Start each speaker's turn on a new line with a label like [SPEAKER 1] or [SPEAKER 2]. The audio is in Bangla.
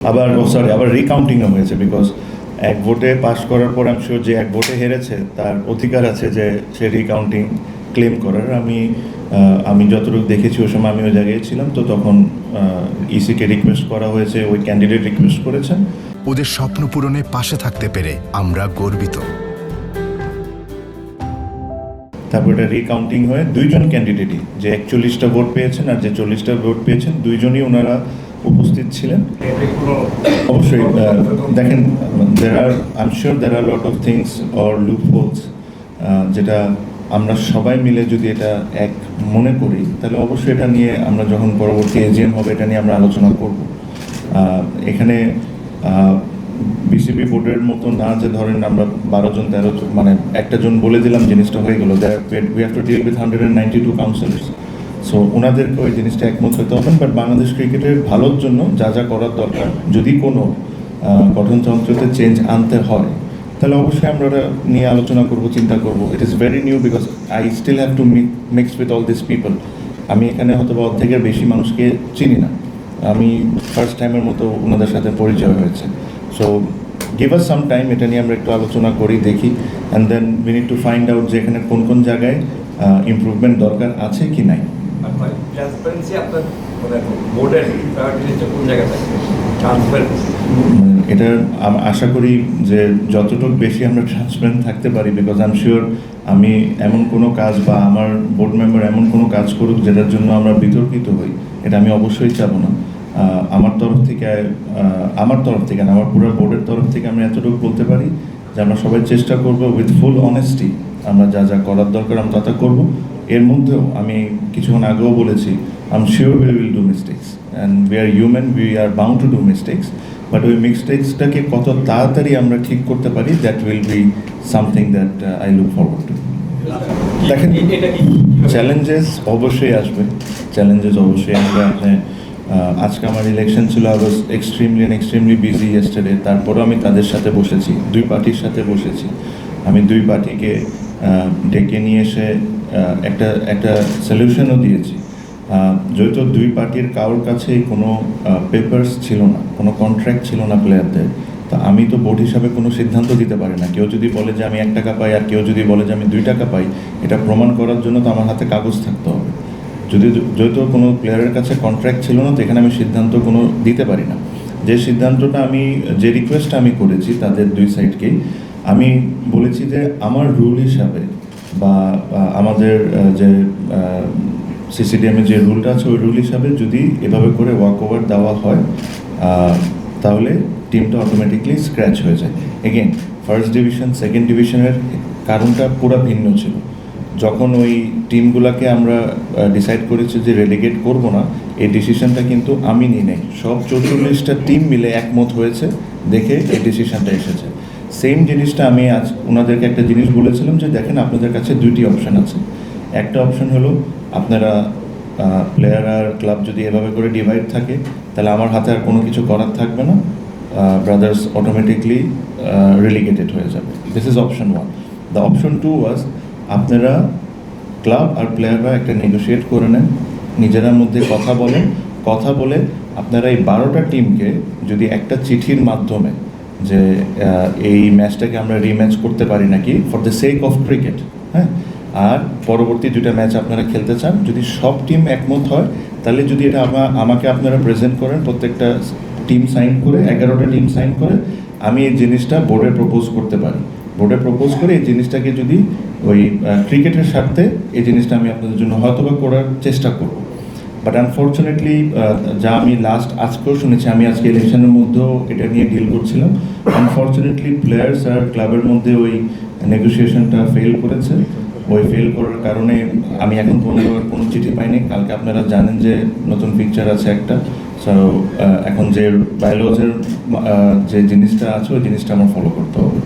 [SPEAKER 1] আবার আবার রিকাউন্টিংও হয়েছে, বিকজ এক ভোটে পাশ করার পর আমি শিওর যে এক ভোটে হেরেছে তার অধিকার আছে যে সে রিকাউন্টিং ক্লেম করার। আমি যতটুকু দেখেছি ওই সময় আমি ওই জায়গায় ছিলাম, তো তখন ইসিকে রিকোয়েস্ট করা হয়েছে, ওই ক্যান্ডিডেট রিকোয়েস্ট করেছেন।
[SPEAKER 2] ওদের স্বপ্ন পূরণে পাশে থাকতে পেরে আমরা গর্বিত।
[SPEAKER 1] তারপর এটা রিকাউন্টিং হয়ে দুইজন ক্যান্ডিডেটই, যে 41টা ভোট পেয়েছেন আর যে 40টা ভোট পেয়েছেন, দুইজনই ওনারা উপস্থিত ছিলেন। অবশ্যই দেখেন, I am sure there are lot of things or loopholes, যেটা আমরা সবাই মিলে যদি এটা এক মনে করি তাহলে অবশ্যই এটা নিয়ে আমরা যখন পরবর্তী এজিএম হবে এটা নিয়ে আমরা আলোচনা করব। এখানে বিসিবি বোর্ডের মতো না যে ধরেন আমরা 12 জন 13 জন মানে একটা জন বলে দিলাম জিনিসটা হয়ে গেল, we have to deal with 192 councillors. So ওনাদেরকে ওই জিনিসটা একমত হতে হবে। বাট বাংলাদেশ ক্রিকেটের ভালোর জন্য যা যা করার দরকার, যদি কোনো গঠনতন্ত্রতে চেঞ্জ আনতে হয় তাহলে অবশ্যই আমরা ওটা নিয়ে আলোচনা করব, চিন্তা করব। It is very new because I still have to mix with all this people. আমি এখানে হয়তো বা অর্ধেকের বেশি মানুষকে চিনি না, আমি ফার্স্ট টাইমের মতো ওনাদের সাথে পরিচয় হয়েছে। So give us some time, এটা নিয়ে আমরা একটু আলোচনা করি, দেখি, and then we need to find out যে এখানে কোন কোন জায়গায় ইমপ্রুভমেন্ট দরকার আছে কি নাই। এটা আশা করি যে যতটুকু বেশি আমরা ট্রান্সপারেন্ট থাকতে পারি, বিকজ আই এম শিওর আমি এমন কোনো কাজ বা আমার বোর্ড মেম্বার এমন কোনো কাজ করুক যেটার জন্য আমরা বিতর্কিত হই, এটা আমি অবশ্যই চাবো না। আমার তরফ থেকে না, আমার পুরো বোর্ডের তরফ থেকে আমি এতটুকু বলতে পারি যে আমরা সবাই চেষ্টা করবো উইথ ফুল অনেস্টি, আমরা যা যা করার দরকার আমরা তা করবো। এর মধ্যেও আমি কিছুক্ষণ আগেও বলেছি, I am sure we will do mistakes and we are human, we are bound to do mistakes, but ওই মিস্টেক্সটাকে কত তাড়াতাড়ি আমরা ঠিক করতে পারি, that will be something that I look forward to. দেখেন, চ্যালেঞ্জেস অবশ্যই আসবে, আপনি আজকে আমার ইলেকশন ছিল, I was extremely busy yesterday. তারপরেও আমি তাদের সাথে বসেছি, দুই পার্টির সাথে বসেছি। আমি দুই পার্টিকে ডেকে নিয়ে এসে একটা সলিউশনও দিয়েছি। যেহেতু দুই পার্টির কারোর কাছেই কোনো পেপারস ছিল না, কোনো কন্ট্রাক্ট ছিল না প্লেয়ারদের, তো আমি তো বোর্ড হিসাবে কোনো সিদ্ধান্ত দিতে পারি না। কেউ যদি বলে যে আমি 1 টাকা পাই আর কেউ যদি বলে যে আমি 2 টাকা পাই, এটা প্রমাণ করার জন্য তো আমার হাতে কাগজ থাকতে হবে। যেহেতু কোনো প্লেয়ারের কাছে কন্ট্রাক্ট ছিল না, তো এখানে আমি সিদ্ধান্ত কোনো দিতে পারি না। যে রিকোয়েস্টটা আমি করেছি তাদের দুই সাইডকেই, আমি বলেছি যে আমার রুল হিসাবে বা আমাদের যে সিসিডিএমের যে রুলটা আছে ওই রুল হিসাবে যদি এভাবে করে ওয়াক ওভার দেওয়া হয় তাহলে টিমটা অটোমেটিকলি স্ক্র্যাচ হয়ে যায়। এগেন, ফার্স্ট ডিভিশন সেকেন্ড ডিভিশনের কারণটা পুরো ভিন্ন ছিল। যখন ওই টিমগুলোকে আমরা ডিসাইড করেছি যে রেলিগেট করব না, এই ডিসিশনটা কিন্তু আমি নিই নাই, সব 44টা টিম মিলে একমত হয়েছে, দেখে এই ডিসিশনটা এসেছে। সেম জিনিসটা আমি আজ ওনাদেরকে একটা জিনিস বলেছিলাম যে দেখেন, আপনাদের কাছে 2টি অপশান আছে। একটা অপশান হলো আপনারা প্লেয়ার আর ক্লাব যদি এভাবে করে ডিভাইড থাকে তাহলে আমার হাতে আর কোনো কিছু করার থাকবে না, ব্রাদার্স অটোমেটিকলি রেলিগেটেড হয়ে যাবে। This is option 1। The option 2 ওয়াজ আপনারা ক্লাব আর প্লেয়াররা একটা নেগোশিয়েট করে নেন, নিজেদের মধ্যে কথা বলে আপনারা এই 12টা টিমকে যদি একটা চিঠির মাধ্যমে যে এই ম্যাচটাকে আমরা রিম্যাচ করতে পারি নাকি for the sake of cricket, হ্যাঁ, আর পরবর্তী 2টা ম্যাচ আপনারা খেলতে চান, যদি সব টিম একমত হয় তাহলে যদি এটা আমাকে আপনারা প্রেজেন্ট করেন, প্রত্যেকটা টিম সাইন করে 11টা টিম সাইন করে, আমি এই জিনিসটা বোর্ডে প্রপোজ করতে পারি। বোর্ডে প্রপোজ করে এই জিনিসটাকে যদি ওই ক্রিকেটের স্বার্থে এই জিনিসটা আমি আপনাদের জন্য হয়তো বা করার চেষ্টা করব। বাট আনফর্চুনেটলি যা আমি আজকেও শুনেছি, আমি আজকে ইলেকশনের মধ্যেও এটা নিয়ে ডিল করছিলাম, আনফর্চুনেটলি প্লেয়ার্স আর ক্লাবের মধ্যে ওই নেগোসিয়েশনটা ফেল করেছে। ওই ফেল করার কারণে আমি এখন কোনো চিঠি পাইনি। কালকে আপনারা জানেন যে নতুন পিকচার আছে একটা, সো এখন যে বাইলজের যে জিনিসটা আছে ওই জিনিসটা আমার ফলো করতে হবে।